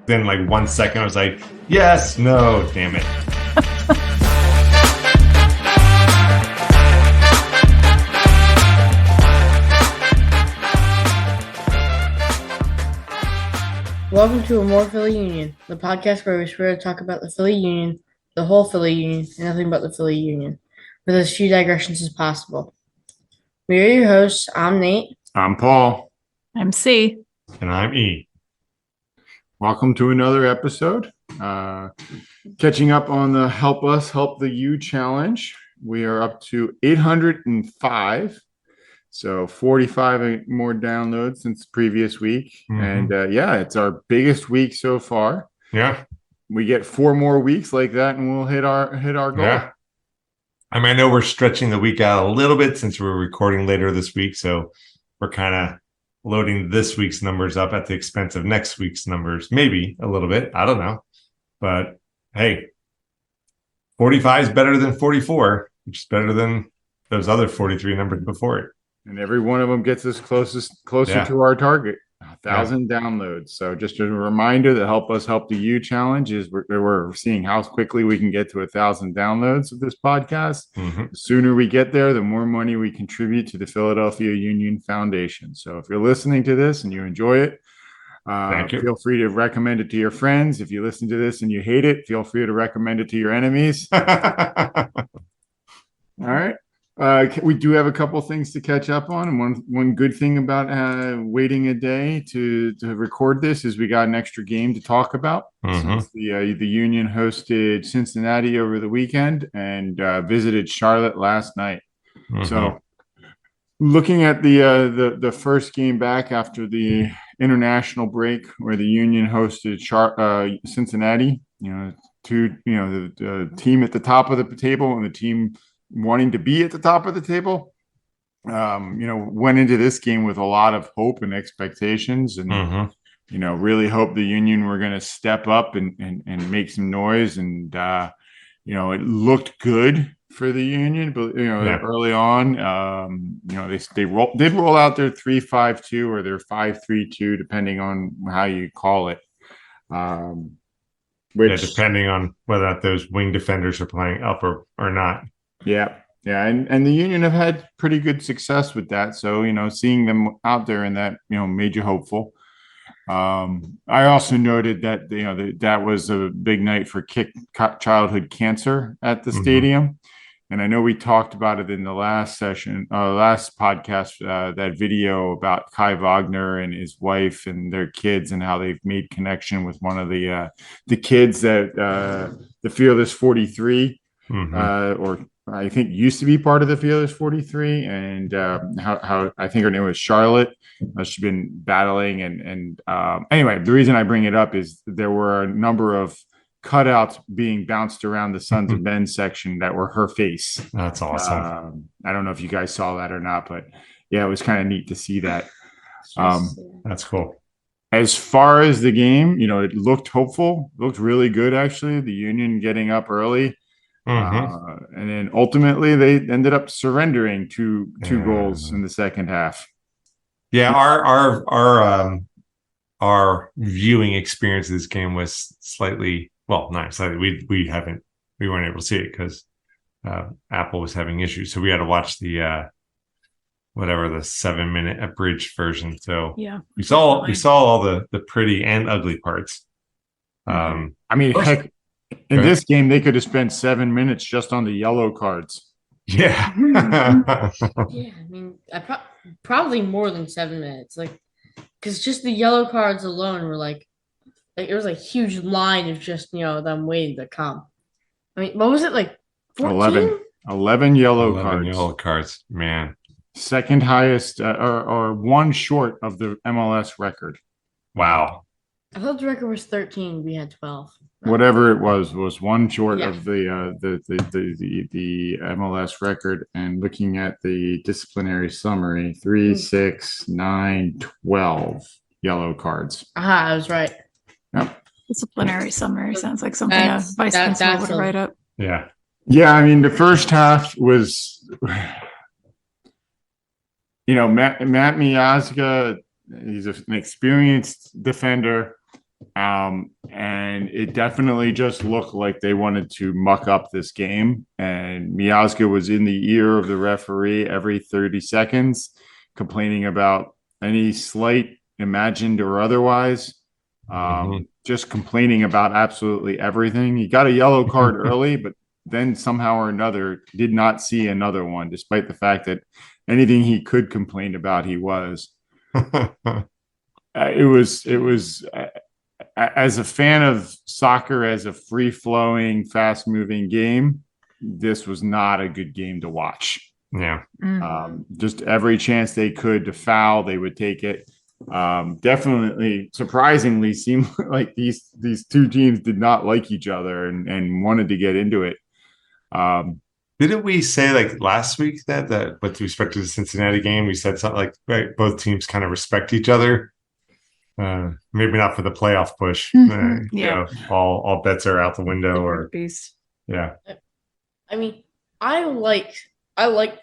then like 1 second, I was like, yes, no, damn it. Welcome to amorephillyunion, the podcast where we swear to talk about the Philly Union, the whole Philly Union, and nothing but the Philly Union, with as few digressions as possible. We are your hosts. I'm Nate. I'm Paul. I'm C. And I'm E. Welcome to another episode. Catching up on the Help Us, Help the You challenge. We are up to 805. So 45 more downloads since the previous week. Mm-hmm. And it's our biggest week so far. Yeah. We get 4 more weeks like that and we'll hit our goal. Yeah. I know we're stretching the week out a little bit since we're recording later this week. So we're kind of loading this week's numbers up at the expense of next week's numbers. Maybe a little bit. I don't know. But hey, 45 is better than 44, which is better than those other 43 numbers before it. And every one of them gets us closer to our target, 1,000 downloads. So just a reminder, the Help Us Help the You challenge is we're seeing how quickly we can get to 1,000 downloads of this podcast. Mm-hmm. The sooner we get there, the more money we contribute to the Philadelphia Union Foundation. So if you're listening to this and you enjoy it, feel free to recommend it to your friends. If you listen to this and you hate it, feel free to recommend it to your enemies. All right. We do have a couple things to catch up on, and one good thing about waiting a day to record this is we got an extra game to talk about. Mm-hmm. Since the Union hosted Cincinnati over the weekend and visited Charlotte last night. Mm-hmm. So, looking at the first game back after the international break, where the Union hosted Cincinnati, the team at the top of the table and the team wanting to be at the top of the table, went into this game with a lot of hope and expectations and, really hope the Union were going to step up and make some noise. And, it looked good for the Union, but, early on, they did roll out their 3-5-2 or their 5-3-2, depending on how you call it. Depending on whether those wing defenders are playing up or not. Yeah. And the Union have had pretty good success with that. So, seeing them out there in that, made you hopeful. I also noted that, that was a big night for childhood cancer at the stadium. And I know we talked about it in the last podcast, that video about Kai Wagner and his wife and their kids and how they've made connection with one of the kids that the Fearless 43 or I think used to be part of the Fearless 43, and how I think her name was Charlotte. She's been battling, and anyway, the reason I bring it up is there were a number of cutouts being bounced around the Sons of Men section that were her face. That's awesome. I don't know if you guys saw that or not, but yeah, it was kind of neat to see that. That's cool. As far as the game, it looked hopeful, looked really good actually. The Union getting up early. And then ultimately they ended up surrendering two goals in the second half. Yeah, our viewing experience of this game was not slightly. We weren't able to see it because Apple was having issues, so we had to watch the 7-minute abridged version. So yeah, we saw all the pretty and ugly parts. Heck. In this game, they could have spent 7 minutes just on the yellow cards. Yeah. Probably more than 7 minutes. Because just the yellow cards alone were like it was a huge line of just, them waiting to come. What was it, 14? 11 yellow cards, man. Second highest or one short of the MLS record. Wow. I thought the record was 13. We had 12. Whatever it was one short of the MLS record. And looking at the disciplinary summary, 3, 6, 9, 12 yellow cards. I was right. Yep. Disciplinary summary sounds like something a vice principal would write up. Yeah. Yeah, the first half was, Matt Miazga, he's an experienced defender. And it definitely just looked like they wanted to muck up this game. And Miazga was in the ear of the referee every 30 seconds, complaining about any slight, imagined or otherwise. Just complaining about absolutely everything. He got a yellow card early, but then somehow or another did not see another one, despite the fact that anything he could complain about, he was. It was as a fan of soccer as a free-flowing, fast-moving game, this was not a good game to watch. Yeah. Just every chance they could to foul, they would take it. Definitely, surprisingly, seemed like these two teams did not like each other and wanted to get into it. Didn't we say like last week that with respect to the Cincinnati game, we said something like, right, both teams kind of respect each other? Maybe not for the playoff push. You know, all bets are out the window. Or yeah. I mean, I liked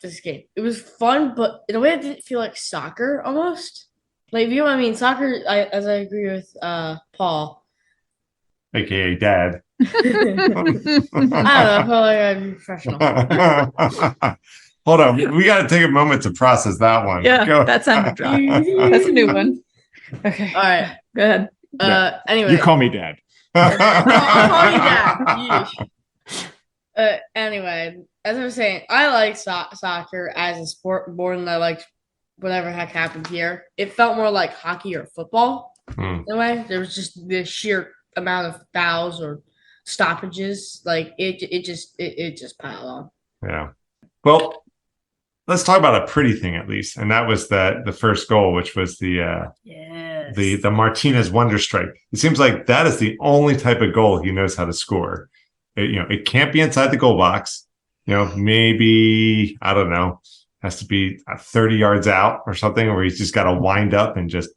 this game. It was fun, but in a way, it didn't feel like soccer almost. Like, you know what I mean? Soccer, as I agree with Paul, aka Dad. I don't know. I felt like I'd be professional. Hold on, we got to take a moment to process that one. Yeah, that's a new one. Okay, all right, go ahead. Anyway, you call me Dad. I'll call you Dad. Anyway, as I was saying, I like soccer as a sport more than I liked whatever heck happened here. It felt more like hockey or football in a way. There was just the sheer amount of fouls or stoppages. Like it just piled on. Yeah. Well, let's talk about a pretty thing at least, and that was the first goal, which was the Martinez wonder strike. It seems like that is the only type of goal he knows how to score. It can't be inside the goal box. Maybe, I don't know, has to be 30 yards out or something, where he's just got to wind up and just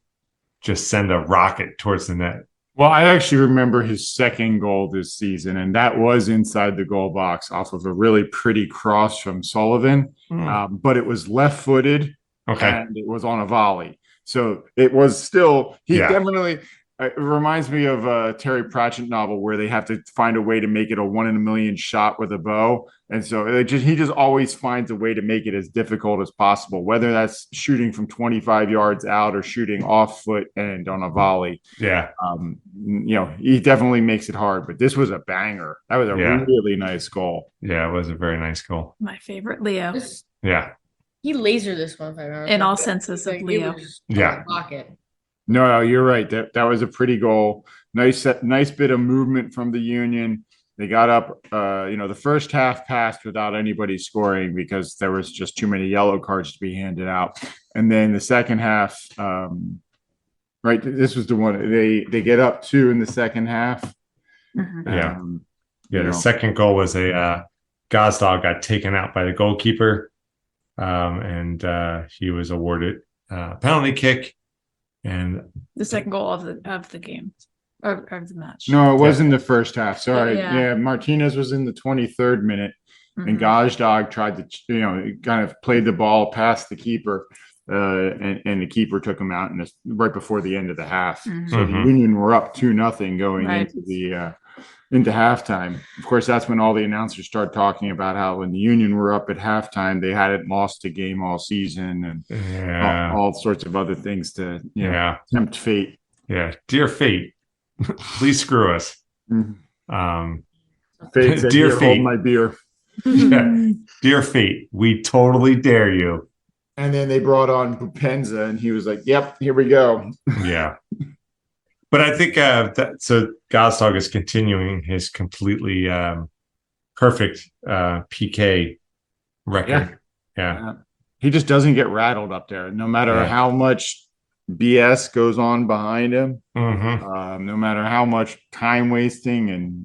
send a rocket towards the net. Well, I actually remember his second goal this season, and that was inside the goal box off of a really pretty cross from Sullivan, but it was left-footed, and it was on a volley. So it was still, definitely, it reminds me of a Terry Pratchett novel where they have to find a way to make it a 1 in a million shot with a bow. And so he just always finds a way to make it as difficult as possible, whether that's shooting from 25 yards out or shooting off foot and on a volley. Yeah. He definitely makes it hard, but this was a banger. That was a really nice goal. Yeah, it was a very nice goal. My favorite Leo. Yeah. He lasered this one, if I remember. In all senses of Leo. Yeah. No, you're right. That was a pretty goal. Nice bit of movement from the Union. They got up, the first half passed without anybody scoring because there was just too many yellow cards to be handed out. And then the second half, this was the one they get up 2 in the second half. The second goal was a Gazdag got taken out by the goalkeeper, and he was awarded a penalty kick. And the second goal of the game or of the match. No, it was in the first half. Sorry. Yeah. Martinez was in the 23rd minute, and Gazdag tried to, kind of played the ball past the keeper, and the keeper took him out right before the end of the half. So the Union were up 2-0 going into halftime. Of course, that's when all the announcers start talking about how when the Union were up at halftime, they hadn't lost a game all season, and all sorts of other things to tempt fate. Yeah, dear fate, please screw us. Fate said, dear fate, hold my beer. Dear fate, we totally dare you. And then they brought on Bupenza, and he was like, "Yep, here we go." Yeah. But I think so Gazdag is continuing his completely perfect PK record. Yeah. He just doesn't get rattled up there, no matter how much BS goes on behind him, no matter how much time wasting and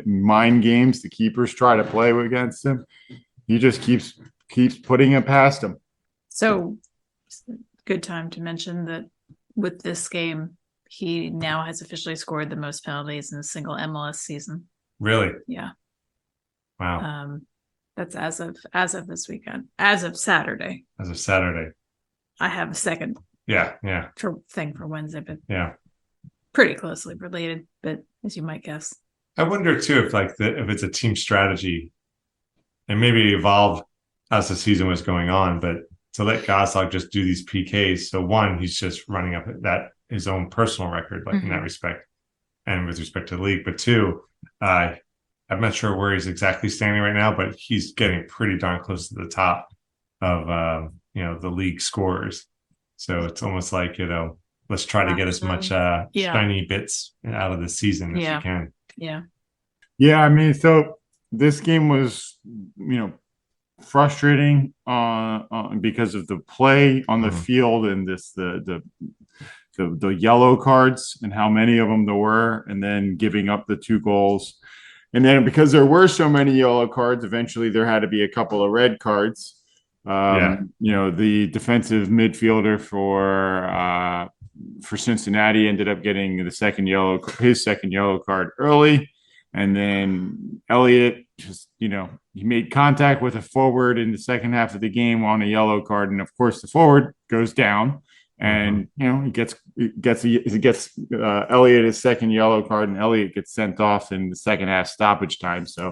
mind games the keepers try to play against him. He just keeps putting it past him. So, good time to mention that with this game, he now has officially scored the most penalties in a single MLS season. Really? Yeah. Wow. That's as of this weekend. As of Saturday. I have a second. Yeah. Yeah. Thing for Wednesday, but pretty closely related, but as you might guess. I wonder too if if it's a team strategy, and maybe it evolved as the season was going on, but to let Gazdag just do these PKs. So one, he's just running up his own personal record, like in that respect, and with respect to the league. But two, I'm not sure where he's exactly standing right now, but he's getting pretty darn close to the top of the league scorers. So it's almost like, let's try to get as much shiny bits out of the season as you can. Yeah. Yeah, I mean, so this game was, frustrating because of the play on the field and the yellow cards and how many of them there were, and then giving up the 2 goals. And then because there were so many yellow cards, eventually there had to be a couple of red cards. The defensive midfielder for Cincinnati ended up getting his second yellow card early. And then Elliott just, he made contact with a forward in the second half of the game on a yellow card. And of course the forward goes down and, he gets Elliott his second yellow card, and Elliott gets sent off in the second half stoppage time. So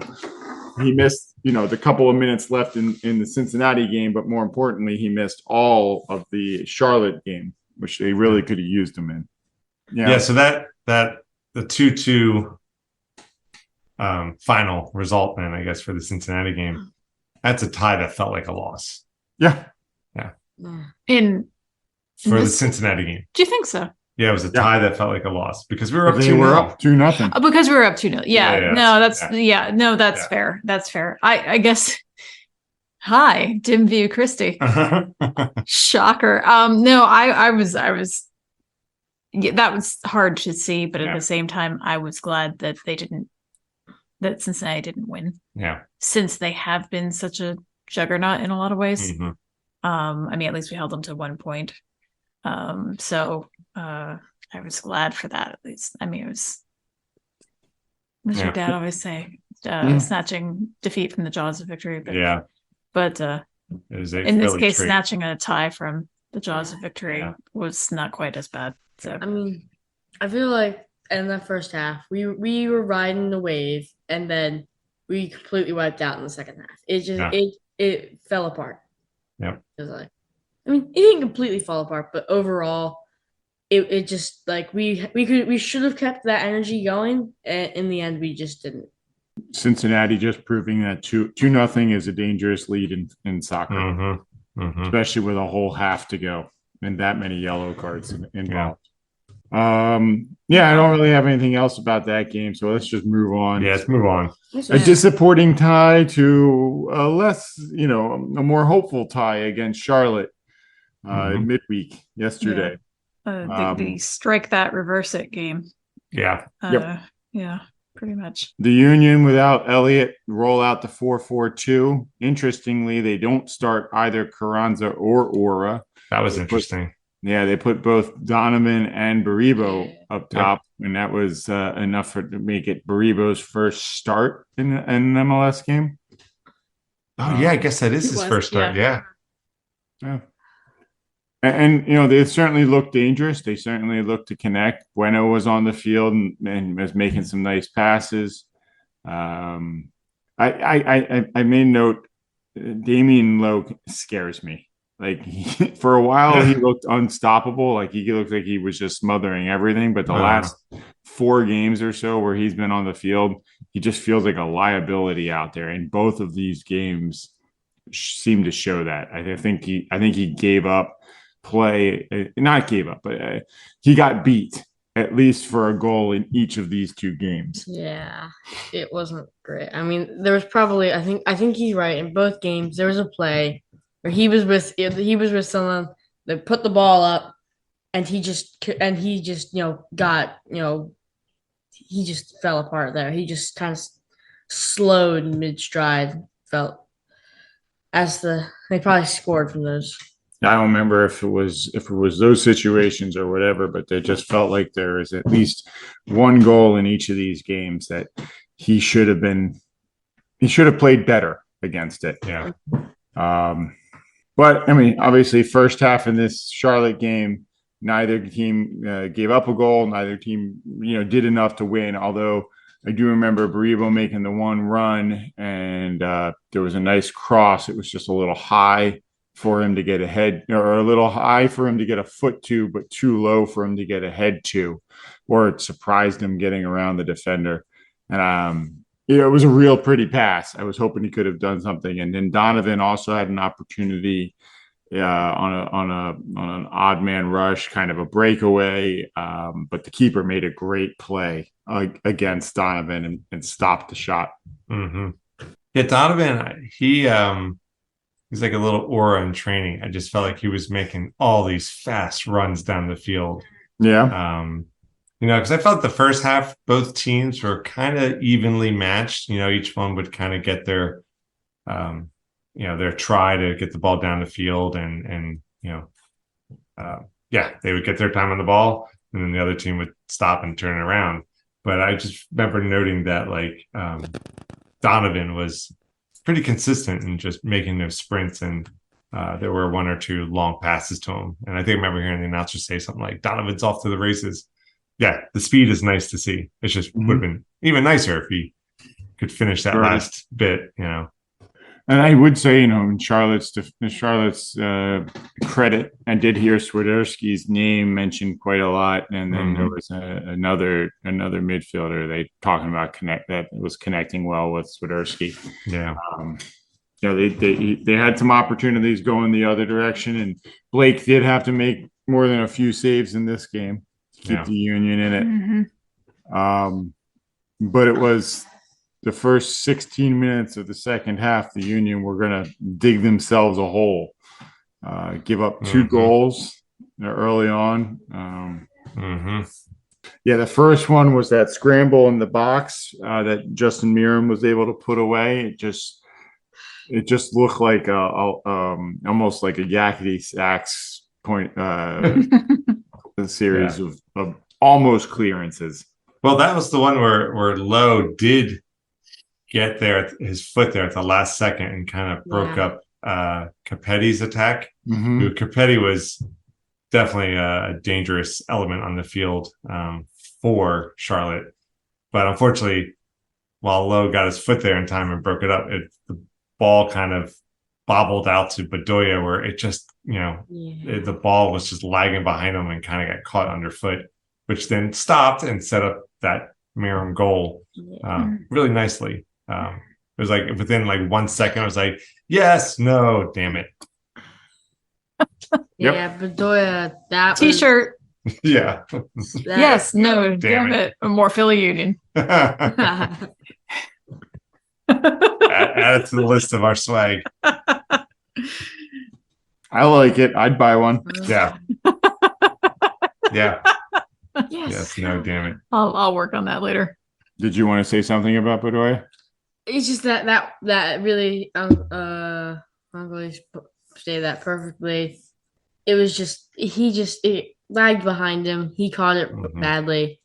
he missed, the couple of minutes left in the Cincinnati game, but more importantly, he missed all of the Charlotte game, which they really could have used him in. Yeah. So the 2-2 final result, then I guess for the Cincinnati game, that's a tie that felt like a loss. Yeah. For the Cincinnati game. Do you think so? Yeah, it was a tie that felt like a loss because we were up 2-0. They were up 2-0. Because we were up 2-0. That's fair. That's fair. I guess. Hi, Dim View Christie. Shocker. No, I was that was hard to see, but at the same time, I was glad that that Cincinnati didn't win. Yeah. Since they have been such a juggernaut in a lot of ways. I mean, at least we held them to 1 point. So I was glad for that, at least. I mean, it was, as your dad always say, snatching defeat from the jaws of victory. But in this case, snatching a tie from the jaws of victory was not quite as bad. So I mean, I feel like in the first half, we were riding the wave, and then we completely wiped out in the second half. It just it fell apart. Yeah. It didn't completely fall apart, but overall, it just like we should have kept that energy going, and in the end, we just didn't. Cincinnati just proving that 2-0 is a dangerous lead in soccer, especially with a whole half to go and that many yellow cards involved. I don't really have anything else about that game, so let's just move on. Yeah, let's move on. A disappointing tie to a a more hopeful tie against Charlotte midweek yesterday. The strike that, reverse it game. Yeah. Yeah, pretty much. The Union without Elliott roll out the 4-4-2. Interestingly, they don't start either Carranza or Ora. That was interesting. They put both Donovan and Baribo up top, and that was enough to make it Baribo's first start in an MLS game. Oh, I guess that is his first start. Yeah. And they certainly looked dangerous. They certainly looked to connect. Bueno was on the field and was making some nice passes. I made note, Damian Lowe scares me. Like for a while, he looked unstoppable. Like he looked like he was just smothering everything. But the last 4 games or so where he's been on the field, he just feels like a liability out there. And both of these games seem to show that. I think he gave up play, not gave up, but he got beat at least for a goal in each of these 2 games. Yeah, it wasn't great. I mean, there was probably I think he's right. In both games, there was a play where he was with someone that put the ball up, and he just got he just fell apart there. He just kind of slowed mid stride. Felt they probably scored from those. I don't remember if it was those situations or whatever, but it just felt like there is at least one goal in each of these games that he should have played better against it. Yeah. But I mean, obviously, first half in this Charlotte game, neither team gave up a goal. Neither team, did enough to win. Although I do remember Baribo making the one run, and there was a nice cross. It was just a little high for him to get ahead, or a little high for him to get a foot to, but too low for him to get a head to, or it surprised him getting around the defender. And it was a real pretty pass. I was hoping he could have done something. And then Donovan also had an opportunity on an odd man rush, kind of a breakaway, but the keeper made a great play against Donovan and stopped the shot. Mm-hmm. Yeah, Donovan, he's like a little aura in training. I just felt like he was making all these fast runs down the field. Yeah. Because I felt the first half, both teams were kind of evenly matched. Each one would kind of get their their try to get the ball down the field, and they would get their time on the ball, and then the other team would stop and turn it around. But I just remember noting that Donovan was pretty consistent in just making those sprints, and there were one or two long passes to him. And I think I remember hearing the announcer say something like, "Donovan's off to the races." Yeah, the speed is nice to see. It's just would have been even nicer if he could finish that last bit, And I would say, in Charlotte's credit, I did hear Swiderski's name mentioned quite a lot, and then there was another midfielder they talking about that was connecting well with Swiderski. Yeah, they had some opportunities going the other direction, and Blake did have to make more than a few saves in this game to keep the Union in it. Mm-hmm. But it was the first 16 minutes of the second half, the Union were going to dig themselves a hole, give up two goals early on. Yeah, the first one was that scramble in the box that Justin Miram was able to put away. It just looked like almost like a Yakety Sachs point a series of almost clearances. Well, that was the one where Lowe did get his foot there at the last second and kind of broke up Capetti's attack. Capetti was definitely a dangerous element on the field for Charlotte, but unfortunately, while Lowe got his foot there in time and broke it up, the ball kind of bobbled out to Bedoya, where it just the ball was just lagging behind him and kind of got caught underfoot, which then stopped and set up that Miram goal really nicely. It was like within 1 second, I was like, yes, no, damn it. Yeah, Bedoya, that T-shirt. Yeah. Yes, no, damn it. More Philly Union. Add it to the list of our swag. I like it. I'd buy one. Yeah. Yeah. Yes. No, damn it. I'll work on that later. Did you want to say something about Bedoya? It's just that really I'm going to say that perfectly. It was just it lagged behind him. He caught it badly.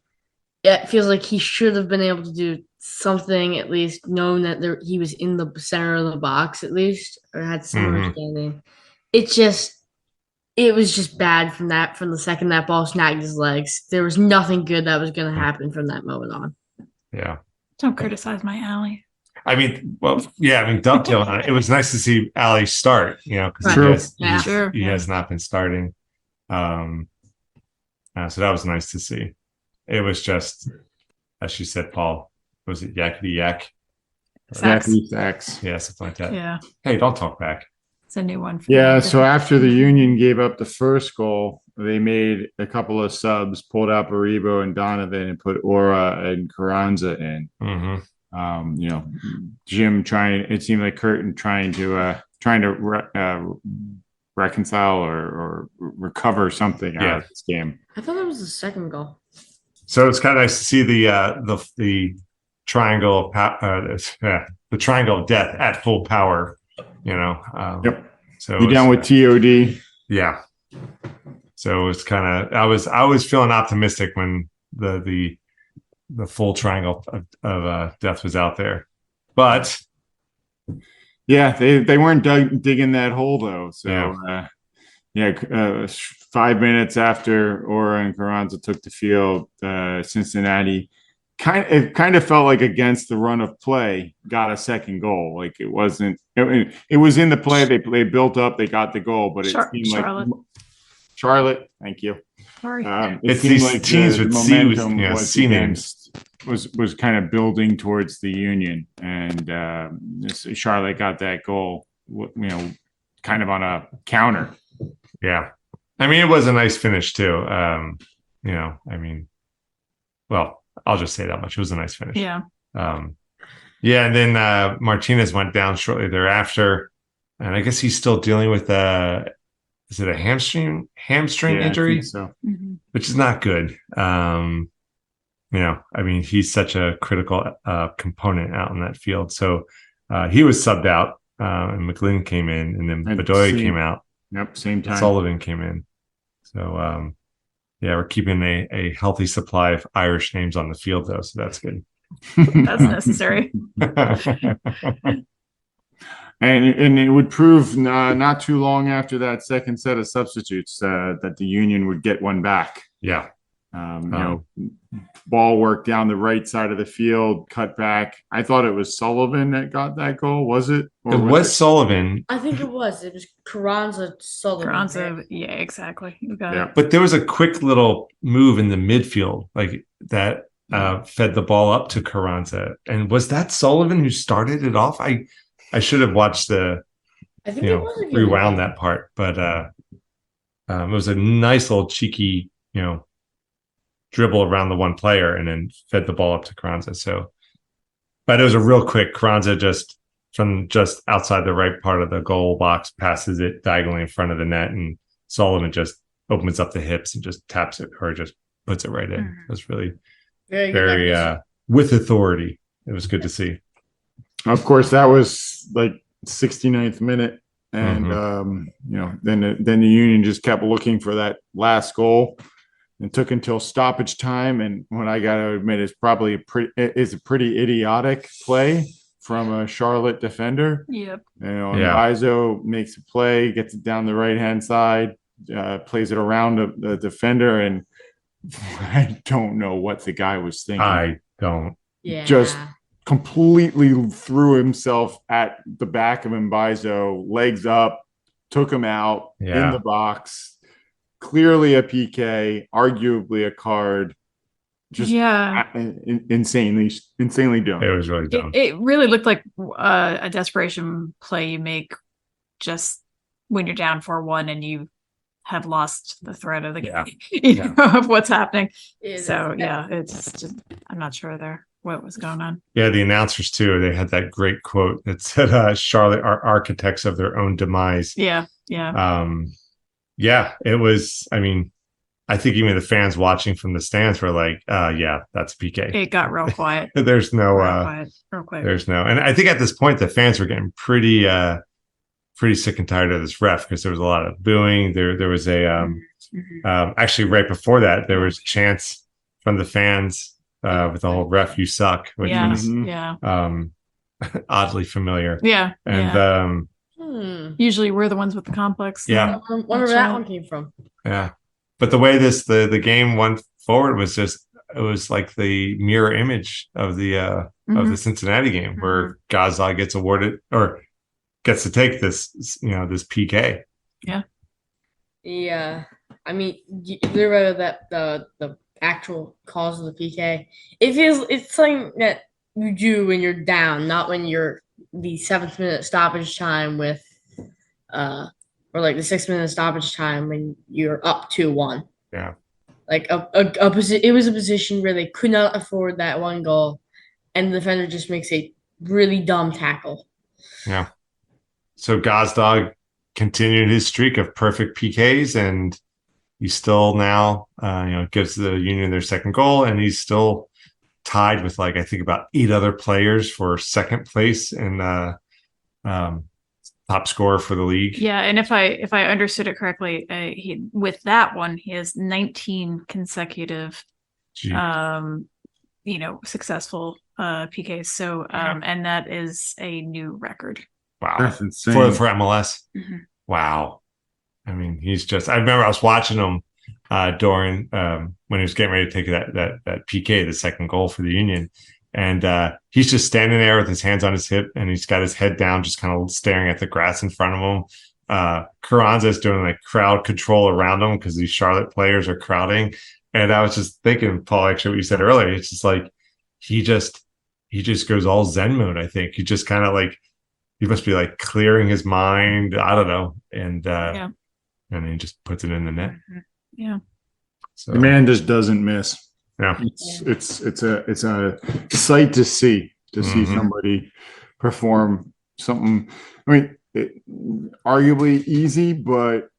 It feels like he should have been able to do something, at least known that he was in the center of the box, at least, or had some understanding. It was just bad from the second that ball snagged his legs. There was nothing good that was going to happen from that moment on. Yeah. Don't criticize my alley. Dovetail on it. It was nice to see Ali start, because he has not been starting. So that was nice to see. It was just, as she said, Paul, was it Yakety Yak? Yakety Sachs. Yeah, something like that. Yeah. Hey, don't talk back. It's a new one. So after the Union gave up the first goal, they made a couple of subs, pulled out Baribo and Donovan, and put Ora and Carranza in. Jim it seemed like Curtin trying to reconcile or recover something out of this game. I thought that was the second goal. So it's kind of nice to see the triangle of the triangle of death at full power. So you're down with TOD. Yeah. So it's kind of I was feeling optimistic when the full triangle of death was out there, but they weren't digging that hole though. So 5 minutes after Ora and Carranza took the field, Cincinnati kind of felt like against the run of play got a second goal. Like it was in the play. They built up, they got the goal, but it seemed Charlotte. like Charlotte. Thank you. Sorry. It seemed like the momentum was kind of building towards the Union, and Charlotte got that goal, kind of on a counter. Yeah, I mean, it was a nice finish too. Well, I'll just say that much. It was a nice finish. Yeah. And then Martinez went down shortly thereafter, and I guess he's still dealing with is it a hamstring injury? I think so. Which is not good. He's such a critical component out in that field. So he was subbed out, and McGlynn came in, and then Bedoya came out. Yep, same time. Sullivan came in. So we're keeping a healthy supply of Irish names on the field, though, so that's good. That's necessary. And it would prove not too long after that second set of substitutes that the Union would get one back. Yeah. Ball work down the right side of the field, cut back. I thought it was Sullivan that got that goal. Was it? It was Sullivan. I think it was. It was Carranza Sullivan. Carranza, right? yeah, exactly. You got it. But there was a quick little move in the midfield, like that fed the ball up to Carranza. And was that Sullivan who started it off? I should have watched I think it was rewound that part, but it was a nice little cheeky, dribble around the one player and then fed the ball up to Carranza. So, but it was a real quick Carranza from just outside the right part of the goal box, passes it diagonally in front of the net, and Sullivan just opens up the hips and just taps it or just puts it right in. It was really very with authority. It was good to see. Of course, that was like 69th minute. And, then the Union just kept looking for that last goal. It took until stoppage time, and what I got to admit is probably a pretty idiotic play from a Charlotte defender. Yep. Bizo makes a play, gets it down the right-hand side, plays it around the defender, and I don't know what the guy was thinking. I don't. Yeah. Just completely threw himself at the back of Mbizo, legs up, took him out in the box. Clearly a PK, arguably a card. Just insanely dumb. It was really dumb. It really looked like a desperation play you make just when you're down 4-1 and you have lost the thread of the game, of what's happening. It's just, I'm not sure there what was going on. Yeah, the announcers too, they had that great quote that said, Charlotte are architects of their own demise. Yeah. It was, I think even the fans watching from the stands were like, that's PK. It got real quiet. There's no, real quick. There's no, and I think at this point, the fans were getting pretty sick and tired of this ref because there was a lot of booing. There was actually right before that, there was chants from the fans with the whole ref, you suck, which was oddly familiar. Yeah. And, usually we're the ones with the complex. I wonder where that one came from. Yeah. But the way the game went forward was just, it was like the mirror image of the Cincinnati game where Gazdag gets awarded or gets to take this PK. Yeah. Yeah. You're right about that the actual cause of the PK. It's something that you do when you're down, not when you're the 7th minute stoppage time with or like the 6th minute stoppage time when you're up 2-1. Yeah. Like it was a position where they could not afford that one goal, and the defender just makes a really dumb tackle. Yeah. So Gazdag continued his streak of perfect PKs, and he still now gives the Union their second goal, and he's still tied with I think about 8 other players for second place and top scorer for the league. Yeah, and if I understood it correctly, he with that one he has 19 consecutive, successful PKs. So and that is a new record. Wow, that's insane for MLS. Mm-hmm. Wow, I mean, I remember I was watching him during when he was getting ready to take that PK, the second goal for the Union. And he's just standing there with his hands on his hip, and he's got his head down, just kind of staring at the grass in front of him. Carranza is doing like crowd control around him because these Charlotte players are crowding. And I was just thinking, Paul, actually what you said earlier, it's just like he just goes all Zen mode. I think he just kind of like, he must be like clearing his mind. I don't know. And and he just puts it in the net. Yeah. So the man just doesn't miss. Yeah. It's a sight to see somebody perform something. I mean, arguably easy, but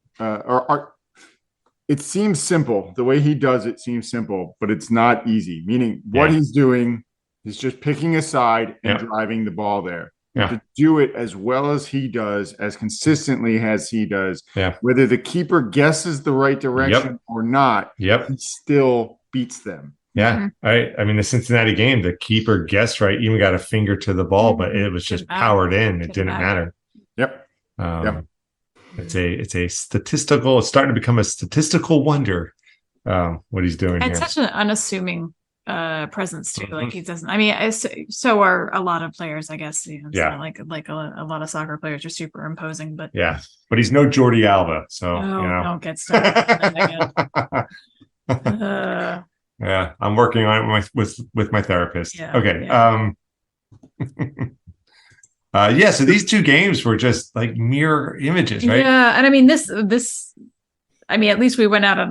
it seems simple. The way he does it seems simple, but it's not easy. Meaning what he's doing is just picking a side and driving the ball there. Yeah. To do it as well as he does, as consistently as he does, whether the keeper guesses the right direction or not, he still beats them. Yeah. I mean, the Cincinnati game, the keeper guessed right, even got a finger to the ball, but it was just powered in. It didn't matter. Yep. It's a statistical, it's starting to become a statistical wonder what he's doing and here. Such an unassuming presence too. Like he doesn't, I mean, so are a lot of players, I guess. You know, it's not like a lot of soccer players are super imposing, but but he's no Jordi Alba, so don't get started. I'm working on it with my therapist. So these two games were just like mirror images, right? Yeah, and I mean this I mean, at least we went out on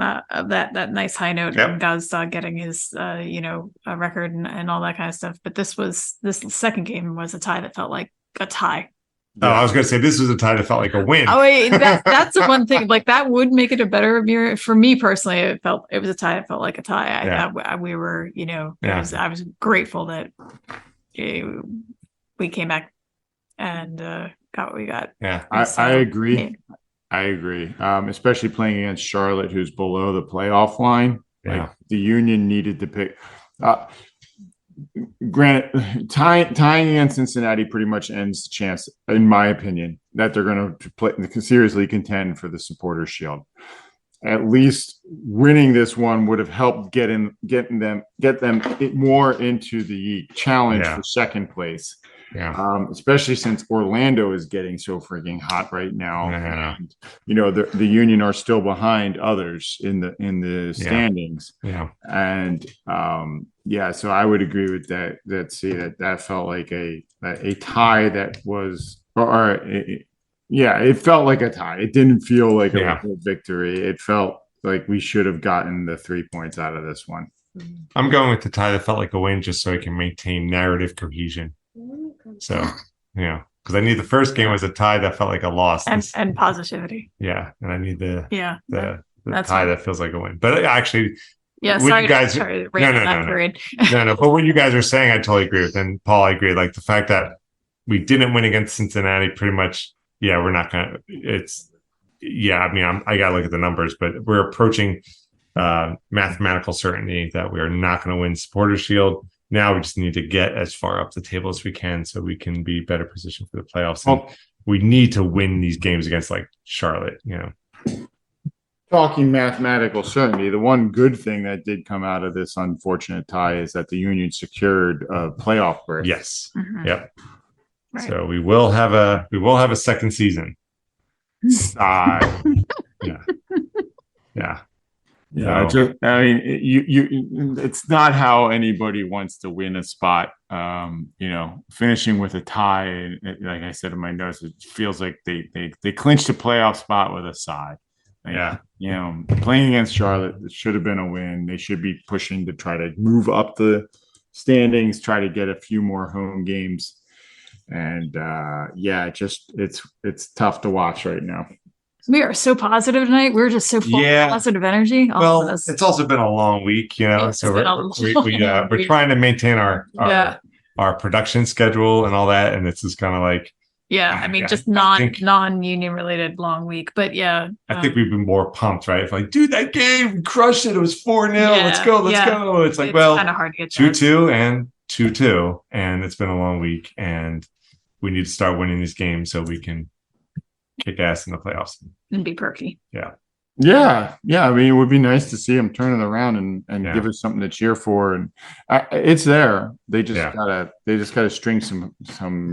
that nice high note, and Gazdag getting his a record and all that kind of stuff. But this second game was a tie that felt like a tie. Oh, I was going to say this was a tie that felt like a win. Oh, wait, that's the one thing. Like that would make it a better mirror for me personally. It was a tie that felt like a tie. We were, I was grateful that we came back and got what we got. Yeah, I agree. Yeah. I agree. Especially playing against Charlotte, who's below the playoff line. Like the Union needed to pick. Granted, tying against Cincinnati pretty much ends the chance, in my opinion, that they're going to seriously contend for the Supporters' Shield. At least winning this one would have helped get them more into the challenge for second place. Yeah. Especially since Orlando is getting so freaking hot right now. And, the Union are still behind others in the standings. Yeah. And so I would agree with that. That felt like a tie that was, it felt like a tie. It didn't feel like a victory. It felt like we should have gotten the 3 points out of this one. I'm going with the tie that felt like a win just so I can maintain narrative cohesion. So, because I need the first game was a tie that felt like a loss. And positivity. Yeah. And I need the tie fine. that feels like a win. But actually, sorry, you guys, no. But what you guys are saying, I totally agree with. And Paul, I agree. Like the fact that we didn't win against Cincinnati pretty much, we're not going to, I got to look at the numbers, but we're approaching mathematical certainty that we are not going to win Supporters' Shield. Now we just need to get as far up the table as we can so we can be better positioned for the playoffs. And we need to win these games against like Charlotte, Talking mathematical certainty, the one good thing that did come out of this unfortunate tie is that the Union secured a playoff berth. Yes. Mm-hmm. Yep. Right. So we will have a second season. Yeah, it's not how anybody wants to win a spot. Finishing with a tie, and like I said in my notes, it feels like they clinched a playoff spot with a sigh. Playing against Charlotte, it should have been a win. They should be pushing to try to move up the standings, try to get a few more home games, and it's tough to watch right now. We are so positive tonight. We're just so full of positive energy. Well, it's also been a long week, so we're trying to maintain our production schedule and all that. And it's just kind of like, just non-union related long week, but I think we've been more pumped, right? It's like, dude, that game, we crushed it. It was 4-0. Let's go. It's like, kind of hard to get 2-2 and 2-2. And it's been a long week and we need to start winning these games so we can kick ass in the playoffs. And be perky. Yeah. Yeah. I mean, it would be nice to see them turn it around and Yeah. give us something to cheer for. And it's there. They just Yeah. gotta string some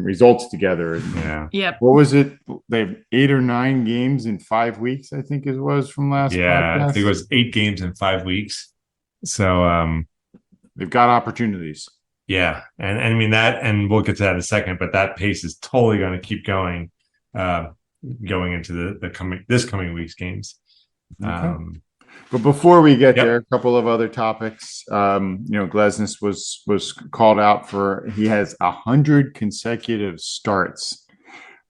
results together. And, Yeah. Yep. what was it? They have 8 or 9 games in 5 weeks, I think it was from last Yeah. podcast. I think it was 8 games in 5 weeks. So They've got opportunities. yeah. And I mean that, and we'll get to that in a second, but that pace is totally going to keep going into this coming week's games. Okay. But before we get Yep. there, a couple of other topics. Glesnes was called out for, he has 100 consecutive starts,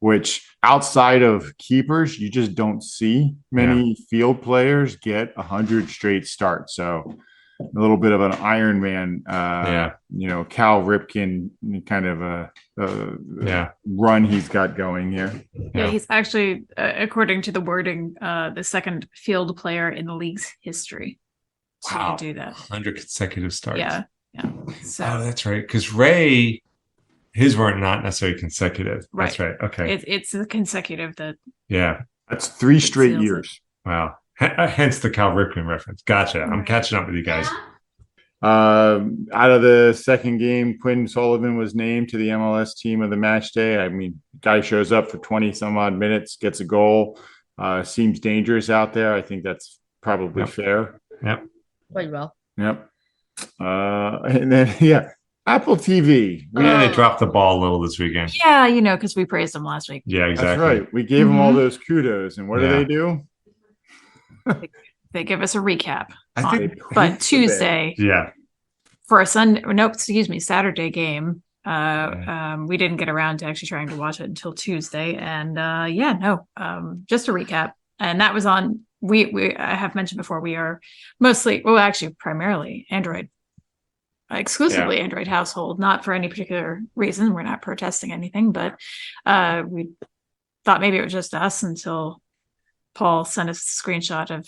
which outside of keepers, you just don't see many field players get 100 straight starts. So a little bit of an Iron Man, Cal Ripken kind of a run he's got going here. Yeah, he's actually, according to the wording, the second field player in the league's history to do that. 100 consecutive starts. Yeah. So that's right. Because Ray, his weren't not necessarily consecutive. Right. That's right. Okay. it's the consecutive that. Yeah. That's 3 straight years. Wow. Hence the Cal Ripken reference. Gotcha. I'm catching up with you guys. Out of the second game, Quinn Sullivan was named to the MLS team of the match day. I mean, guy shows up for 20 some odd minutes, gets a goal, seems dangerous out there. I think that's probably fair. Yep. Quite well. Yep. And then, Apple TV. They dropped the ball a little this weekend. Yeah, because we praised them last week. Yeah, exactly. That's right. We gave them all those kudos. And what do they do? They give us a recap. But Tuesday. Yeah. For a Saturday game. We didn't get around to actually trying to watch it until Tuesday. And just a recap. And that was on, I have mentioned before, we are primarily Android. Exclusively Android household, not for any particular reason. We're not protesting anything, but we thought maybe it was just us until Paul sent us a screenshot of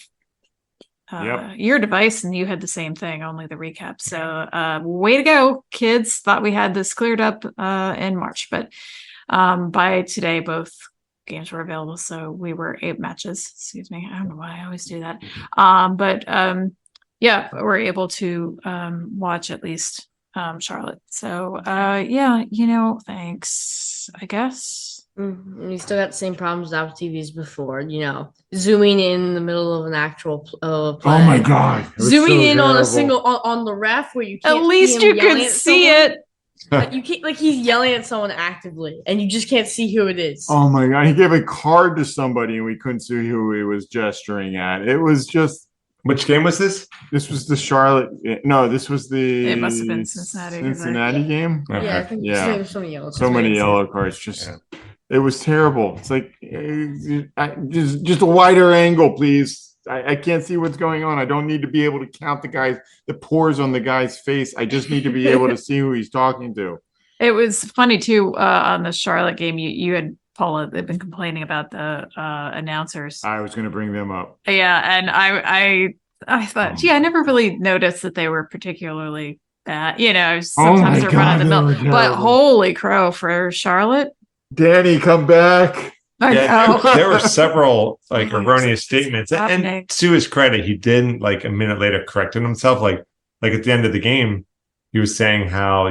your device, and you had the same thing, only the recap. So way to go, kids. Thought we had this cleared up in March, but by today both games were available, so we were 8 matches. Excuse me, I don't know why I always do that. We're able to watch at least Charlotte. So thanks, I guess. You still got the same problems with Apple TVs before, zooming in the middle of an actual play. Oh my God. Zooming in on a single, on the ref where you can't at least you could see it. But you can't, he's yelling at someone actively and you just can't see who it is. Oh my God. He gave a card to somebody and we couldn't see who he was gesturing at. It was just. Which game was this? This was the Charlotte. No, this was the. It must have been Cincinnati game. Okay. Yeah, I think there so many yellow cards. So many yellow cards. It was terrible. It's like just a wider angle, please. I can't see what's going on. I don't need to be able to count the pores on the guy's face. I just need to be able to see who he's talking to. It was funny too on the Charlotte game. You had Paula. They've been complaining about the announcers. I was going to bring them up. Yeah, and I thought, I never really noticed that they were particularly bad. Sometimes they're run of the mill. But holy crow for Charlotte. Danny, come back. There were several erroneous statements, and to his credit, he didn't a minute later corrected himself. Like at the end of the game, he was saying how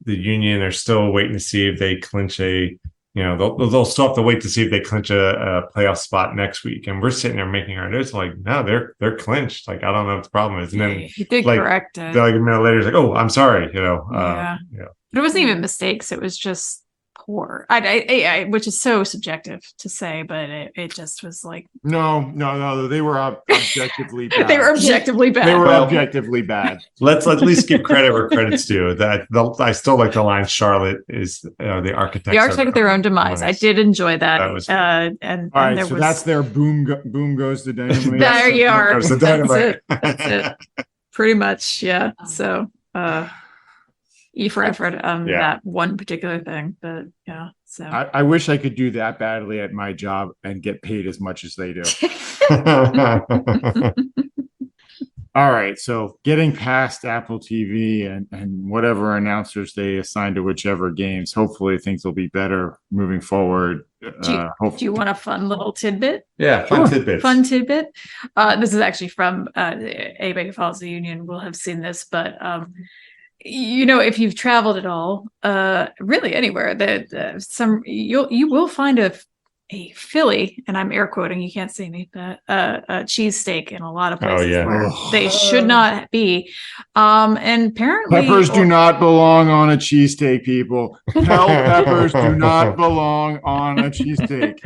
the Union are still waiting to see if they clinch they'll still have to wait to see if they clinch a playoff spot next week. And we're sitting there making our notes no, they're clinched. I don't know what the problem is. And then he did correct it. A minute later, he's like, "Oh, I'm sorry." But it wasn't even mistakes. It was just poor. I which is so subjective to say, but it just was like no, they were objectively bad. They were objectively bad. They were objectively bad. Let's at least give credit where credit's due. That I still like the line. Charlotte is the architect. The architect of their own demise. I did enjoy that. That was and all right. So that's their boom goes the dynamite. There you are. Goes the dynamite. That's it. Pretty much, yeah. So E for effort that one particular thing, but so I wish I could do that badly at my job and get paid as much as they do. All right, so getting past Apple TV and whatever announcers they assign to whichever games, hopefully things will be better moving forward. Do you want a fun little tidbit? Yeah, fun tidbits. Fun tidbit. This is actually from anybody who follows the union will have seen this, but if you've traveled at all, really anywhere, that you will find a Philly, and I'm air quoting, you can't see me, but a cheesesteak in a lot of places where they should not be. And apparently peppers do not belong on a cheesesteak, people. Bell peppers do not belong on a cheesesteak.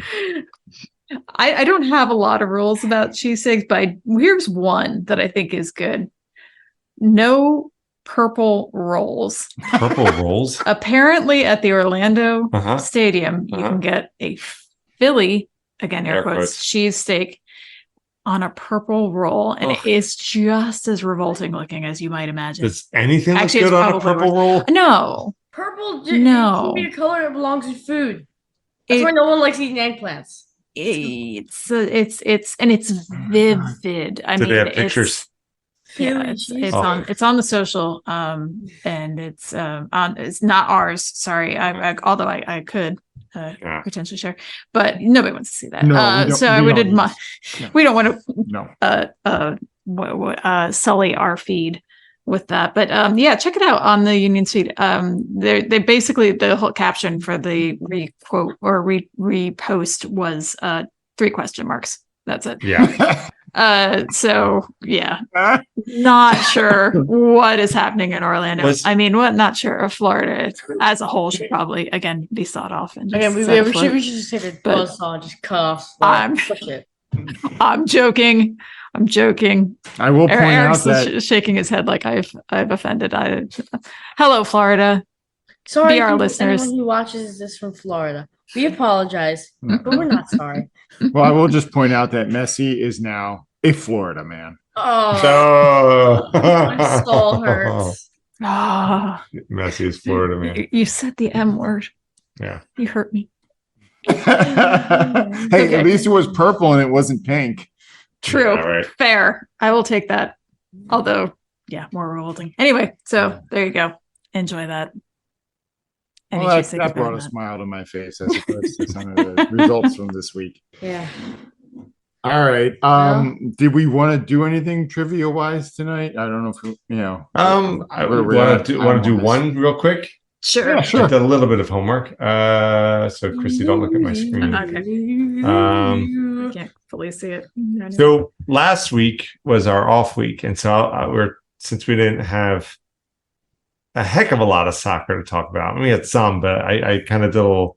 I don't have a lot of rules about cheesesteaks, but here's one that I think is good. No purple rolls. Purple rolls? Apparently at the Orlando Stadium, you can get a Philly, again, air quotes, cheesesteak on a purple roll, and it is just as revolting looking as you might imagine. Does anything look good on a purple roll? No. Purple No. It should be a color that belongs in food. That's why no one likes eating eggplants. It's vivid. I mean, they have pictures? Yeah, it's on the social, and it's not ours. Sorry, although I could potentially share, but nobody wants to see that. No, so I would admire we don't want to sully our feed with that. But check it out on the Union feed. They basically, the whole caption for the requote or repost was 3 question marks. That's it. Yeah. So yeah, not sure what is happening in Orlando. Not sure if Florida as a whole should probably again be thought off. And we should just take a buzzsaw and just cut off. I'm joking. I will point Eric's out that shaking his head like I've offended. Hello, Florida. Sorry, be our listeners. Anyone who watches this from Florida, we apologize, but we're not sorry. Well, I will just point out that Messi is now a Florida man. Oh, my soul hurts. Messi is Florida man. You said the M word. Yeah, you hurt me. Hey, at least it was purple and it wasn't pink. True. Yeah, right. Fair. I will take that. Although, more revolting. Anyway, so there you go. Enjoy that. Well, that brought a smile to my face as opposed to some of the results from this week. Yeah. All right. Did we want to do anything trivia wise tonight? I don't know if I want to do one real quick. Sure. Yeah, sure. I did a little bit of homework. So Christy, don't look at my screen. Okay. I can't fully see it. So last week was our off week, and so since we didn't have a heck of a lot of soccer to talk about. We had some, but I kind of did a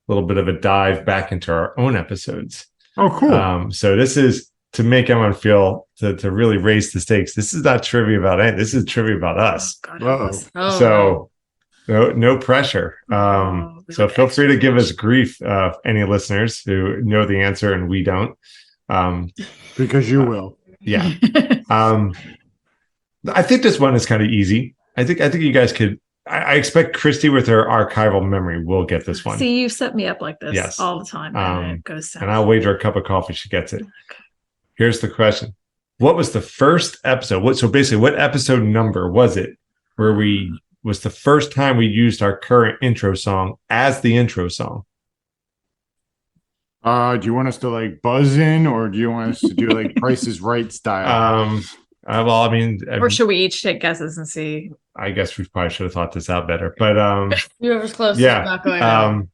little bit of a dive back into our own episodes. Oh, cool. So this is to make everyone feel to really raise the stakes. This is not trivia about anything. This is trivia about us. So no pressure. So feel free to give us grief, any listeners who know the answer and we don't. Because you will. Yeah. I think this one is kind of easy. I think you guys could. I expect Christy with her archival memory will get this one. See, you set me up like this all the time. And it goes south. And I'll wager a cup of coffee she gets it. Here's the question: what was the first episode? So basically, what episode number was it where was the first time we used our current intro song as the intro song? Do you want us to buzz in, or do you want us to do Price is Right style? Or should we each take guesses and see? I guess we probably should have thought this out better, but whoever's closest. Yeah. Not going on.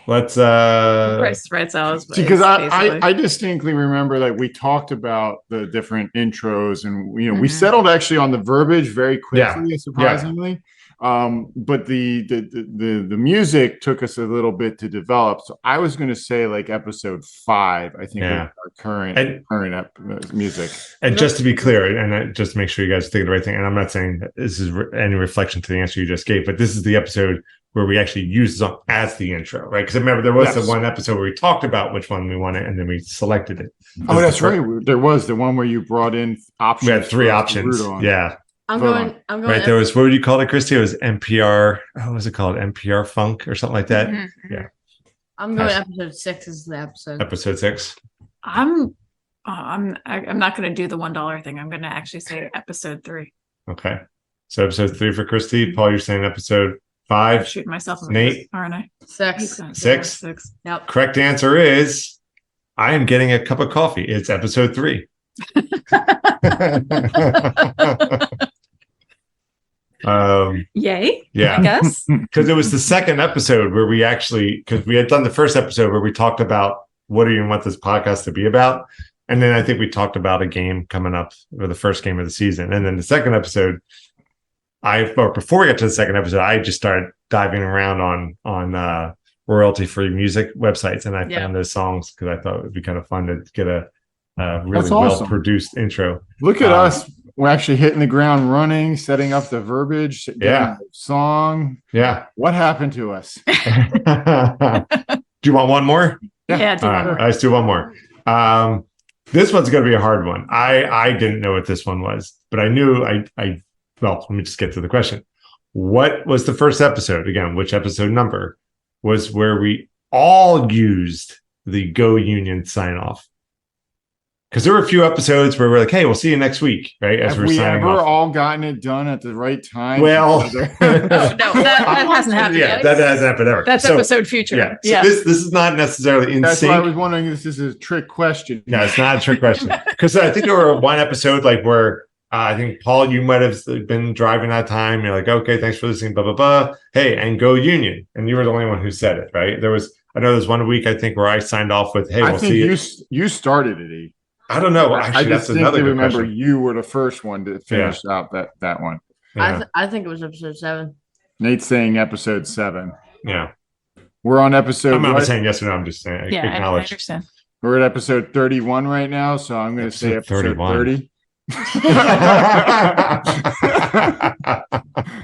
Let's Price Right out because I distinctly remember we talked about the different intros, and we settled actually on the verbiage very quickly, surprisingly. But the music took us a little bit to develop. So I was going to say episode 5, I think, our current music. And just to be clear, and just to make sure you guys think of the right thing, and I'm not saying that this is any reflection to the answer you just gave, but this is the episode where we actually used the song as the intro, right? Because remember, there was the one episode where we talked about which one we wanted, and then we selected it. That's right. There was the one where you brought in options. We had 3 options. Yeah. I'm going. Right, there was, what would you call it, Christy? It was NPR. What was it called? NPR Funk or something like that. Mm-hmm. Yeah. I'm going. Episode 6 is the episode. Episode 6. I'm not going to do the $1 thing. I'm going to actually say episode 3. Okay. So episode 3 for Christy. Paul, you're saying episode 5, Shooting myself in the Nate? foot, aren't I? 6. Yeah, 6. 6. Yep. Correct answer is I am getting a cup of coffee. It's episode 3. Yay. Yeah. I guess. Because it was the second episode where we actually, because we had done the first episode where we talked about what do you want this podcast to be about. And then I think we talked about a game coming up, or the first game of the season. And then the second episode, before we got to the second episode, I just started diving around on royalty-free music websites, and I found those songs because I thought it would be kind of fun to get a really well-produced intro. Look at us. We're actually hitting the ground running, setting up the verbiage, Yeah. the song. Yeah. What happened to us? Do you want one more? Yeah, do All one right, more. let's do one more. This one's going to be a hard one. I didn't know what this one was, but I knew well, let me just get to the question. What was the first episode? Again, which episode number was where we all used the Go Union sign off? Because there were a few episodes where we're like, hey, we'll see you next week, right? As Have we're we signing ever off. all gotten it done at the right time? Well, No, that hasn't happened yeah, yet. that hasn't happened ever. That's So, episode future. Yeah. Yeah. So this is not necessarily in That's sync. why I was wondering if this is a trick question. No, it's not a trick question. Because I think there were one episode like where I think, Paul, you might have been driving that time. You're like, okay, thanks for listening, blah, blah, blah. Hey, and Go Union. And you were the only one who said it, right? I know there's 1 week, I think, where I signed off with, hey, I we'll think see you started it, E. I don't know. I Actually, just that's another good remember question. you were the first one to finish out that one. Yeah. I think it was episode 7. Nate's saying episode 7. Yeah. We're on episode. I'm not what? saying yes or no. I'm just saying Yeah, I acknowledge. understand. We're at episode 31 right now, so I'm going to say Episode episode 31. 30.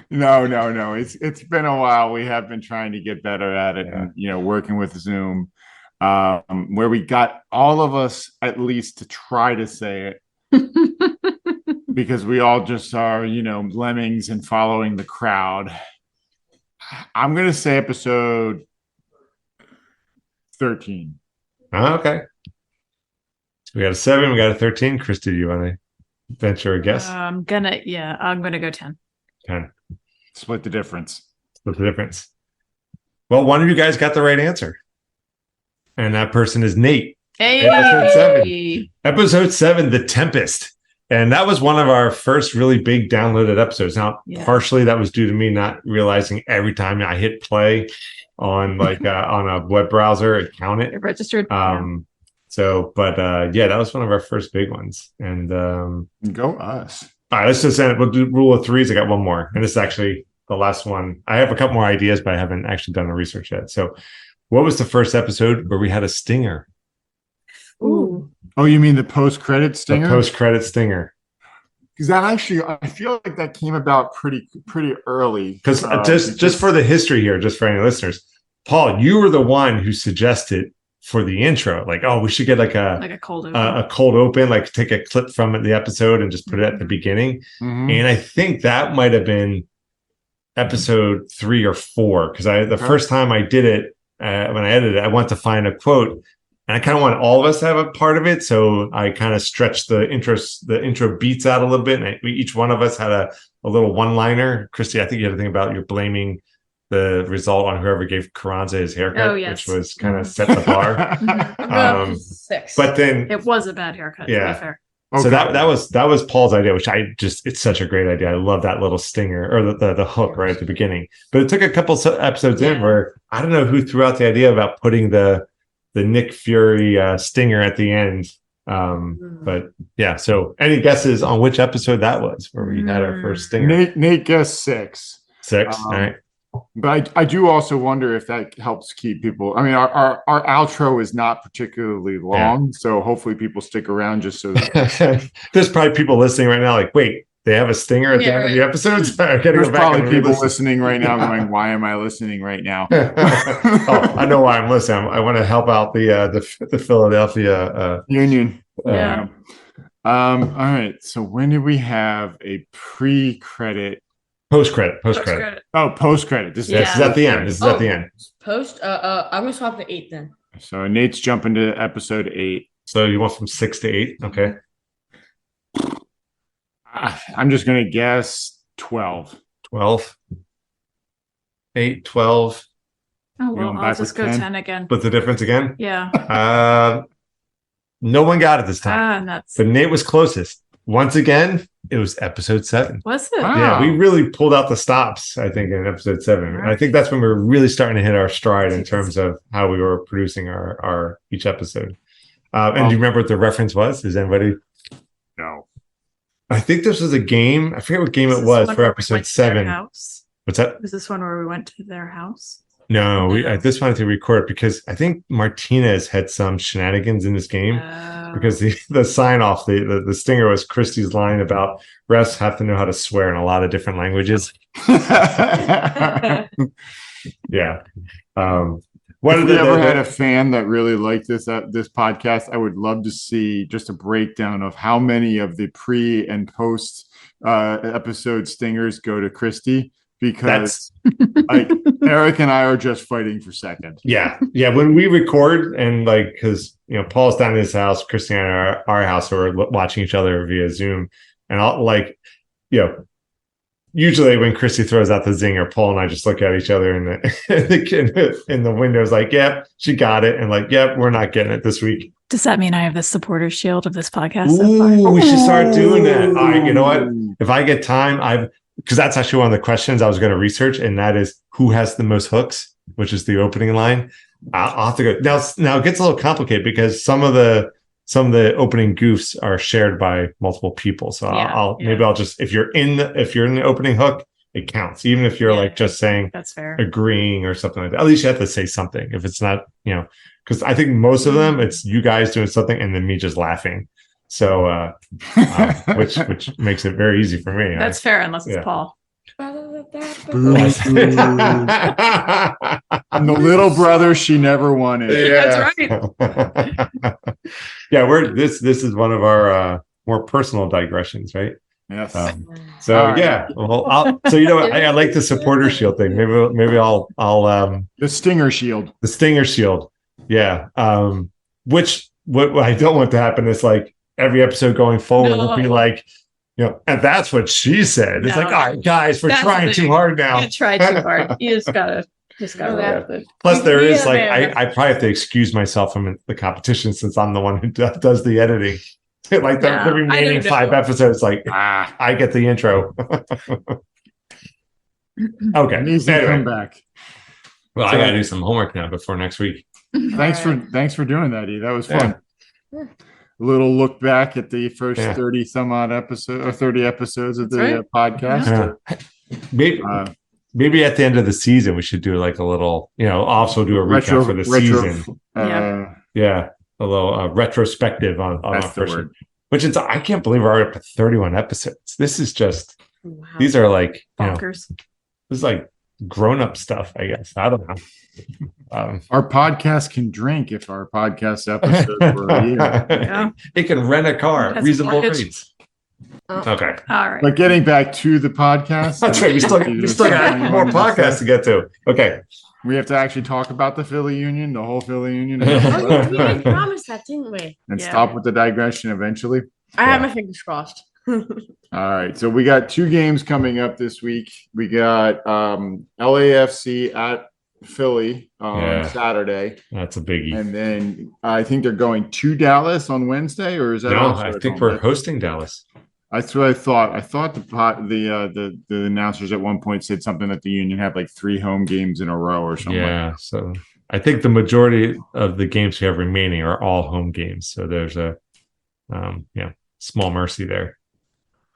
No. It's been a while. We have been trying to get better at it, and working with Zoom, where we got all of us at least to try to say it, because we all just are, lemmings and following the crowd. I'm going to say episode 13. Okay. So we got a 7, we got a 13. Christy, do you want to venture a guess? I'm gonna go 10. 10. Split the difference. What's the difference? Well, one of you guys got the right answer. And that person is Nate. Hey, Episode 7. Episode 7, The Tempest. And that was one of our first really big downloaded episodes. Now, partially that was due to me not realizing every time I hit play on on a web browser, it counted. It registered. So, but that was one of our first big ones. And Go us. all right, let's just end it. We'll do rule of threes. I got one more. And this is actually the last one. I have a couple more ideas, but I haven't actually done the research yet. So what was the first episode where we had a stinger? Ooh. Oh, you mean the post-credit stinger? The post-credit stinger. Because that actually, I feel like that came about pretty early. Because just for the history here, just for any listeners, Paul, you were the one who suggested for the intro, like, oh, we should get like a cold open. A cold open, like take a clip from the episode and just put it at the beginning. Mhm. And I think that might have been episode 3 or 4, because the first time I did it, when I edited it, I wanted to find a quote. And I kind of want all of us to have a part of it. So I kind of stretched the intro beats out a little bit. And each one of us had a little one-liner. Christy, I think you had to think about you're blaming the result on whoever gave Carranza his haircut, which was kind of set the bar. 6. But then it was a bad haircut, yeah. to be fair. So that was Paul's idea, which it's such a great idea. I love that little stinger or the hook right at the beginning. But it took a couple episodes in where I don't know who threw out the idea about putting the Nick Fury stinger at the end. But yeah, so any guesses on which episode that was where we had our first stinger? Nate guessed 6. 6. All right. But I do also wonder if that helps keep people. I mean, our outro is not particularly long, so hopefully people stick around just so. There's probably people listening right now, like, wait, they have a stinger at the end of the episodes. There's probably people listening right now going, "Why am I listening right now?" Oh, I know why I'm listening. I want to help out the Philadelphia Union. Yeah. All right. So when did we have a pre-credit? Post-credit. Oh, post-credit. This is at the end. This is at the end. Post. I'm gonna swap to 8 then. So Nate's jumping to episode 8. So you want from 6 to 8? Okay. I'm just gonna guess 12. 12. 8, 12. Oh, well, going I'll back just with go 10? 10 again. Split the difference again? Yeah. No one got it this time. Nuts. But Nate was closest. Once again, it was episode 7. Was it? Wow. Yeah, we really pulled out the stops, I think, in episode 7. All I think that's when we were really starting to hit our stride in terms of how we were producing our each episode. And do you remember what the reference was? Does anybody? No. I think this was a game. I forget what game it was for episode 7. What's that? Was this one where we went to their house? No, I just wanted to record it because I think Martinez had some shenanigans in this game because the sign off, the stinger was Christie's line about refs have to know how to swear in a lot of different languages. Yeah. What if you ever had a fan that really liked this podcast, I would love to see just a breakdown of how many of the pre and post episode stingers go to Christie, because like Eric and I are just fighting for second. Yeah. When we record and like, because Paul's down at his house, Christy and I are at our house, so we're watching each other via Zoom, and I'll usually when Christy throws out the zinger, Paul and I just look at each other in the windows like, yep, she got it. And like, yep, we're not getting it this week. Does that mean I have the supporter shield of this podcast? Ooh, we should start doing that. All right, you know what? If I get time, because that's actually one of the questions I was going to research, and that is who has the most hooks, which is the opening line. I'll have to go. Now it gets a little complicated because some of the opening goofs are shared by multiple people. So maybe I'll just, if you're in the opening hook, it counts. Even if you're like just saying that's fair, agreeing or something like that. At least you have to say something. If it's not, because I think most of them it's you guys doing something and then me just laughing. So which makes it very easy for me. That's fair, unless it's Paul. I'm the little brother she never wanted. Yeah. That's right. Yeah, this is one of our more personal digressions, right? Yes. Well, I like the supporter shield thing. Maybe I'll the stinger shield. The stinger shield. Yeah. Which what I don't want to happen is like every episode going forward will be like, and that's what she said. It's like, all right, guys, we're trying too hard now. You try too hard. You just gotta roll with it. Plus, there is like, I probably have to excuse myself from the competition since I'm the one who does the editing. Like the remaining 5 episodes, like I get the intro. Okay, needs to come back. Well, I gotta do some homework now before next week. Thanks for doing that, E. That was fun. Yeah. A little look back at the first 30 some odd episodes or 30 episodes of the podcast. Yeah. Maybe at the end of the season we should do like a little, also do a recap for the season. A little retrospective on our first, which is, I can't believe we're up to 31 episodes. This is just these are like bonkers. This is like grown-up stuff, I guess. I don't know. Our podcast can drink if our podcast episodes were a year. Yeah. It can rent a car at reasonable rates. Okay. All right. But getting back to the podcast. That's right. We still got more podcasts to get to. Okay. We have to actually talk about the Philly Union, the whole Philly Union. We promised that, didn't we? And stop with the digression eventually. I have my fingers crossed. All right. So we got 2 games coming up this week. We got LAFC at Philly on Saturday. That's a biggie. And then I think they're going to Dallas on Wednesday, or is that? No, I think we're hosting Dallas. That's what I thought. I thought the announcers at one point said something that the Union had like 3 home games in a row or something. Yeah. So I think the majority of the games we have remaining are all home games. So there's a small mercy there.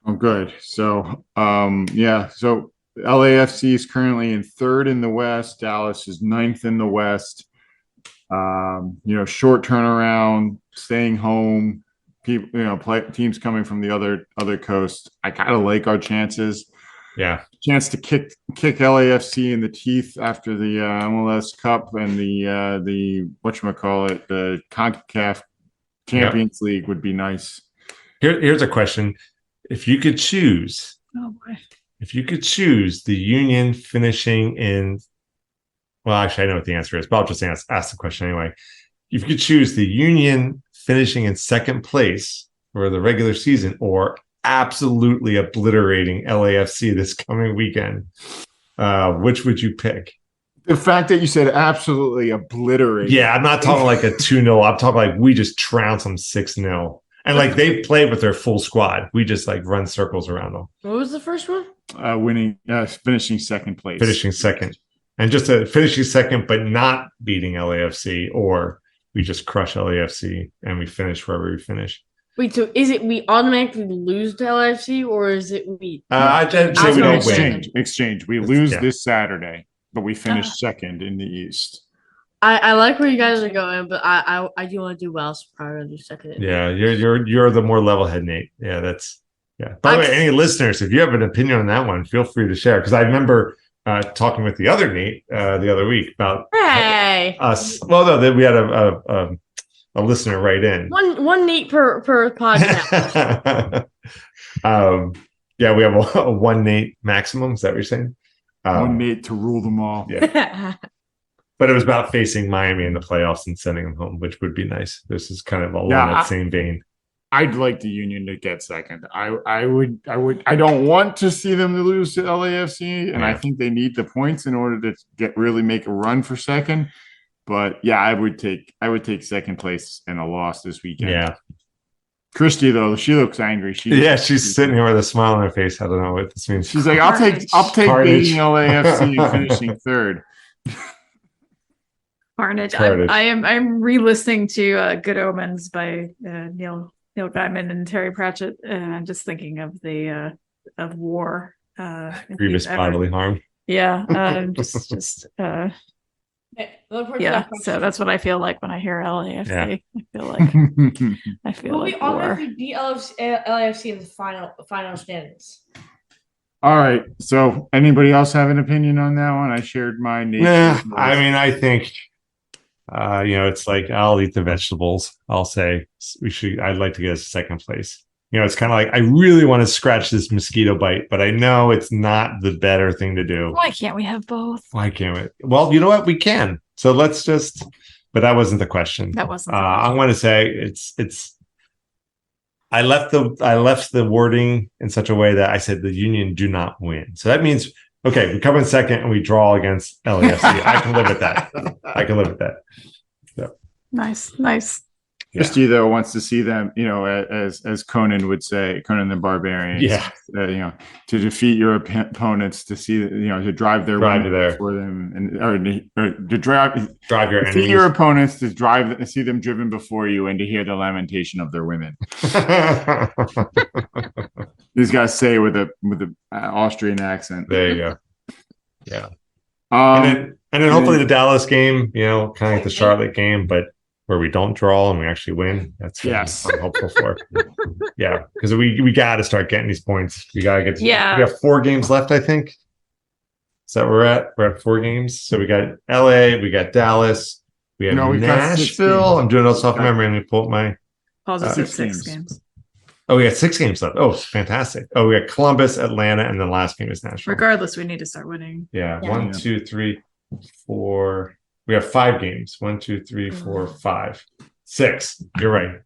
Oh, good. So so LAFC is currently in 3rd in the West. Dallas is 9th in the West. Short turnaround, staying home. People, teams coming from the other coast. I kind of like our chances. Yeah, chance to kick LAFC in the teeth after the MLS Cup and the whatchamacallit, the CONCACAF Champions League would be nice. Here's a question: if you could choose, the Union finishing in, well, actually, I know what the answer is, but I'll just ask the question anyway. If you could choose the Union finishing in 2nd place for the regular season or absolutely obliterating LAFC this coming weekend, Which would you pick? The fact that you said absolutely obliterate. Yeah, I'm not talking like a 2-0. I'm talking like we just trounce them 6-0. And like they play with their full squad. We just like run circles around them. What was the first one? Finishing second place. Finishing second. And just finishing second, but not beating LAFC, or we just crush LAFC and we finish wherever we finish. Wait, so is it we automatically lose to LAFC, or is it we? I'd say we don't win. Exchange. We lose this Saturday, but we finish second in the East. I like where you guys are going, but I do want to do well, so probably do second. Yeah, you're the more level-headed Nate. Yeah, that's By the way, any listeners, if you have an opinion on that one, feel free to share. Because I remember talking with the other Nate the other week about us. Well, no, we had a listener write in. One Nate per podcast. Yeah, we have a one Nate maximum. Is that what you're saying? One Nate to rule them all. Yeah. But it was about facing Miami in the playoffs and sending them home, which would be nice. This is kind of along that same vein. I'd like the Union to get second. I don't want to see them lose to LAFC, and I think they need the points in order to really make a run for second. But yeah, I would take second place and a loss this weekend. Yeah. Christy though, she looks angry. She's sitting here with a smile on her face. I don't know what this means. She's like, I'll take beating LAFC and finishing third. Carnage. I'm re-listening to Good Omens by Neil Gaiman and Terry Pratchett, and I'm just thinking of the of war. Grievous bodily harm. Yeah, yeah. So that's what I feel like when I hear LAFC. Yeah. I feel like we automatically beat LAFC in the final standings. All right. So anybody else have an opinion on that one? I shared mine. I mean, I think it's like I'll eat the vegetables. I'll say I'd like to get a second place. It's kind of like I really want to scratch this mosquito bite, but I know it's not the better thing to do. Why can't we have both? Why can't we? Well, you know what? We can. So let's just. But that wasn't the question. That wasn't. I'm going to say it's. I left the wording in such a way that I said the Union do not win. So that means we come in second and we draw against LAFC. I can live with that. So. Nice. Christy though wants to see them, as Conan would say, Conan the Barbarian. Yeah. To defeat your opponents, to see, to drive their way there for them, or to drive your enemies. See your opponents, to see them driven before you, and to hear the lamentation of their women. These guys say with a Austrian accent. There you go. Yeah. And then hopefully the Dallas game, kind of like the Charlotte game, but where we don't draw and we actually win. That's what I'm hopeful for. Yeah, because we got to start getting these points. We got to get. We have 4 games left, I think. Is that where we're at? We're at 4 games. So we got LA, we got Dallas, we have Nashville. I'm doing this off memory. Let me pull up my. Positive 6 games. Oh, we got 6 games left. Oh, fantastic. Oh, we got Columbus, Atlanta, and the last game is Nashville. Regardless, we need to start winning. Yeah. 1, 2, 3, 4. We have 5 games. 1, 2, 3, 4, 5, 6. You're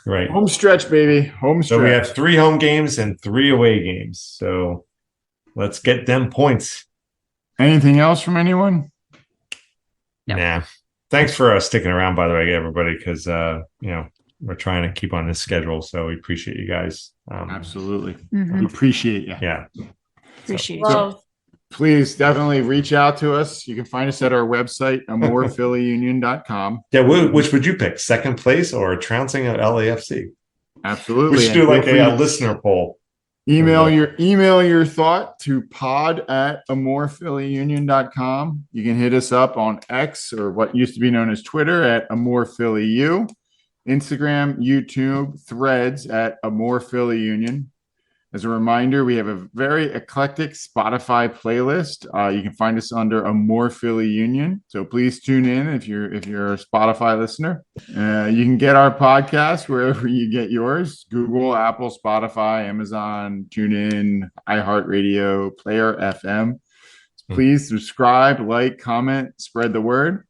right. Home stretch, baby. Home stretch. So we have 3 home games and 3 away games. So let's get them points. Anything else from anyone? Nah. Thanks for sticking around, by the way, everybody, because we're trying to keep on this schedule. So we appreciate you guys. Absolutely. We appreciate you. Yeah. Appreciate you. Please definitely reach out to us. You can find us at our website, amorephillyunion.com. Yeah, which would you pick? Second place or trouncing at LAFC? Absolutely. We should do like a listener poll. Email your thought to pod@amorephillyunion.com. You can hit us up on X, or what used to be known as Twitter, at amorephillyU, Instagram, YouTube, Threads at amorephillyunion. As a reminder, we have a very eclectic Spotify playlist. You can find us under amorephillyunion. So please tune in if you're a Spotify listener. You can get our podcast wherever you get yours: Google, Apple, Spotify, Amazon, TuneIn, iHeartRadio, Player FM. Please subscribe, like, comment, spread the word.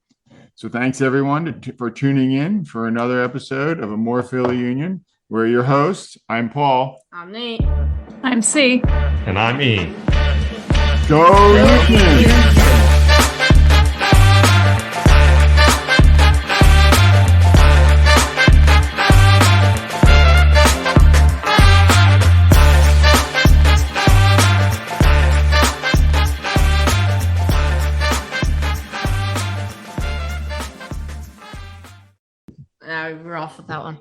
So thanks everyone for tuning in for another episode of Amorephillyunion. We're your hosts. I'm Paul. I'm Nate. I'm C. And I'm E. Go Union! We're off with that one.